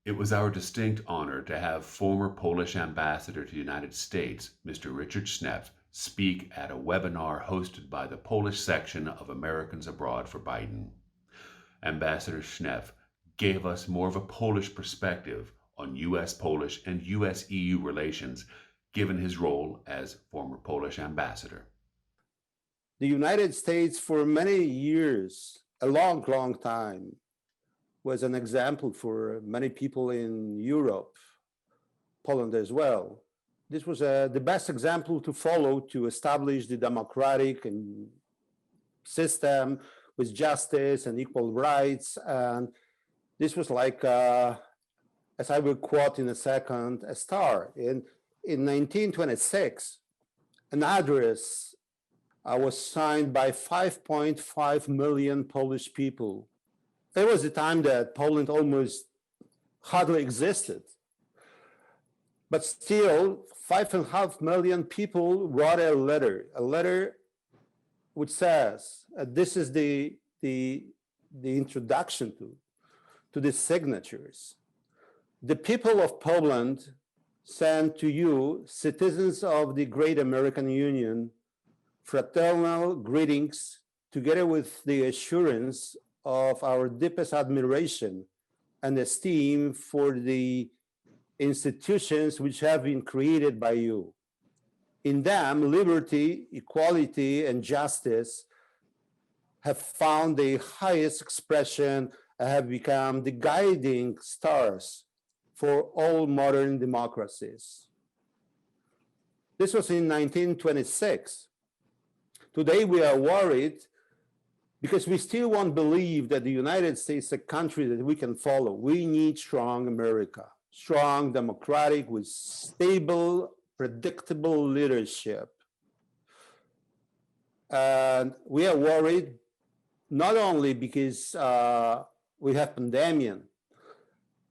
It was our distinct honor to have former Polish ambassador to the United States, Mr. Richard Schnepf, speak at a webinar hosted by the Polish section of Americans Abroad for Biden. Ambassador Schnepf gave us more of a Polish perspective on U.S. Polish and U.S. EU relations, given his role as former Polish ambassador. The United States, for many years, a long, long time, was an example for many people in Europe, Poland as well. This was the best example to follow to establish the democratic and system with justice and equal rights. And this was like, as I will quote in a second, a star. In 1926, an address was signed by 5.5 million Polish people. There was a time that Poland almost hardly existed. But still, 5.5 million people wrote a letter which says, this is the introduction to the signatures. The people of Poland send to you, citizens of the great American Union, fraternal greetings, together with the assurance of our deepest admiration and esteem for the institutions which have been created by you. In them, liberty, equality, and justice have found the highest expression and have become the guiding stars for all modern democracies. This was in 1926. Today, we are worried because we still won't believe that the United States is a country that we can follow. We need strong America, strong, democratic, with stable, predictable leadership. And we are worried not only because we have pandemic,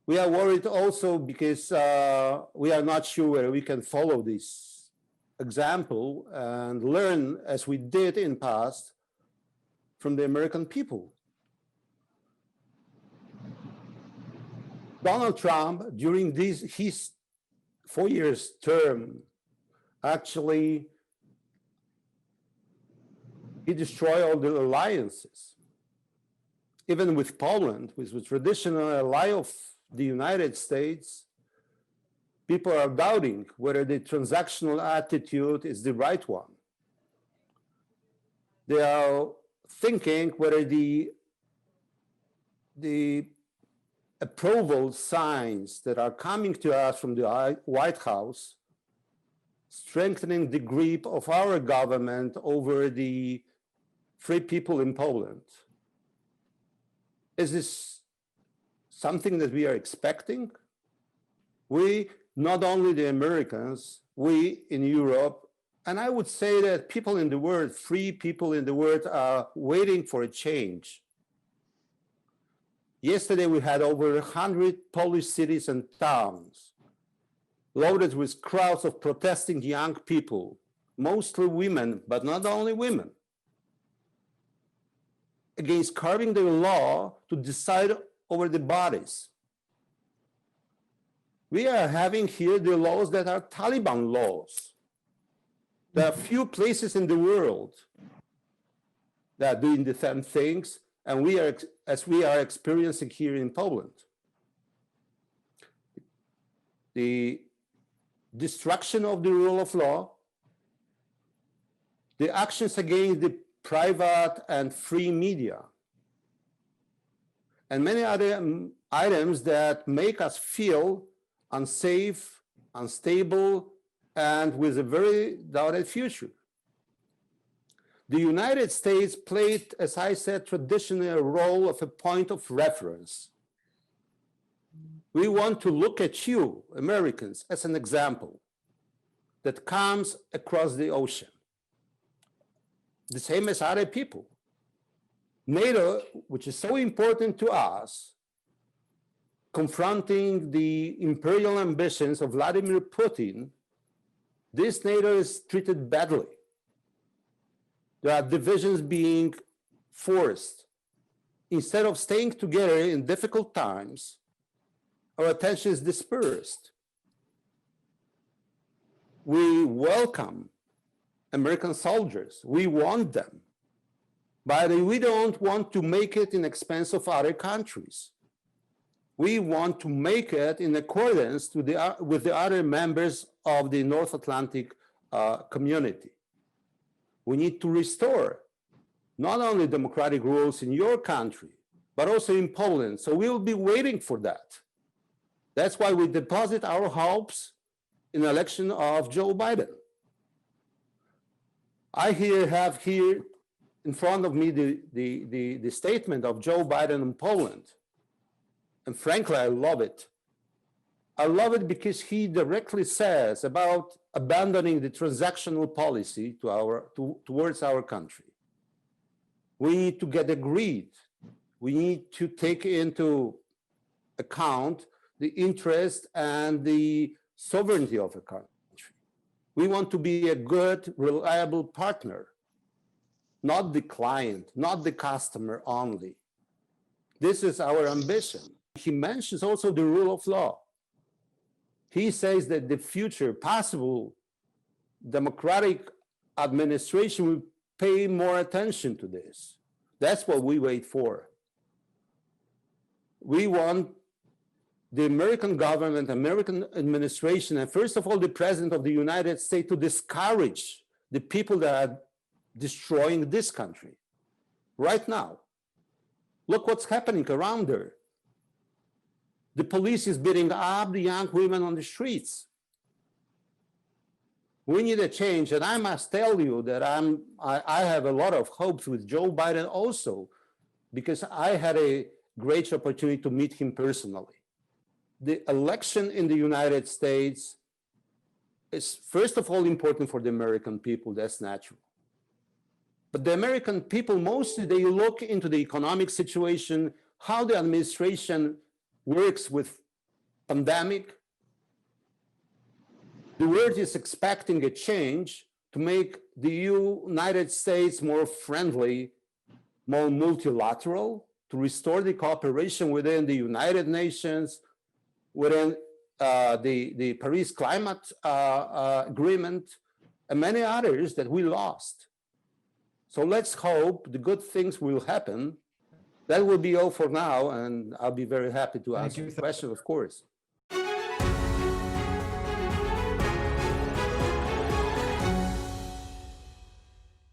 we are worried also because we are not sure whether we can follow this example and learn, as we did in past, from the American people. Donald Trump, during his 4 years term, actually, he destroyed all the alliances. Even with Poland, which was a traditional ally of the United States, people are doubting whether the transactional attitude is the right one. They are thinking whether the approval signs that are coming to us from the White House, strengthening the grip of our government over the free people in Poland. Is this something that we are expecting? We, not only the Americans, we in Europe, and I would say that people in the world, free people in the world, are waiting for a change. Yesterday, we had over 100 Polish cities and towns loaded with crowds of protesting young people, mostly women, but not only women, against carving the law to decide over the bodies. We are having here the laws that are Taliban laws. There are few places in the world that are doing the same things, and as we are experiencing here in Poland. The destruction of the rule of law, the actions against the private and free media, and many other items that make us feel unsafe, unstable, and with a very doubted future. The United States played, as I said, traditionally a role of a point of reference. We want to look at you, Americans, as an example that comes across the ocean, the same as other people. NATO, which is so important to us, confronting the imperial ambitions of Vladimir Putin, this NATO is treated badly. There are divisions being forced. Instead of staying together in difficult times our attention is dispersed. We welcome American soldiers. We want them. But we don't want to make it in expense of other countries. We want to make it in accordance with the other members of the North Atlantic community. We need to restore not only democratic rules in your country, but also in Poland. So we will be waiting for that. That's why we deposit our hopes in the election of Joe Biden. I have here in front of me the statement of Joe Biden in Poland. And frankly, I love it. I love it because he directly says about abandoning the transactional policy towards our country. We need to get agreed. We need to take into account the interest and the sovereignty of a country. We want to be a good, reliable partner, not the client, not the customer only. This is our ambition. He mentions also the rule of law. He says that the future possible democratic administration will pay more attention to this. That's what we wait for. We want the American government, American administration, and first of all, the President of the United States to discourage the people that are destroying this country right now. Look what's happening around there. The police is beating up the young women on the streets. We need a change, and I must tell you that I have a lot of hopes with Joe Biden also, because I had a great opportunity to meet him personally. The election in the United States is first of all important for the American people, that's natural. But the American people, mostly they look into the economic situation, how the administration works with pandemic. The world is expecting a change to make the United States more friendly, more multilateral, to restore the cooperation within the United Nations, within the Paris Climate Agreement, and many others that we lost. So let's hope the good things will happen. That will be all for now, and I'll be very happy to answer the question, of course.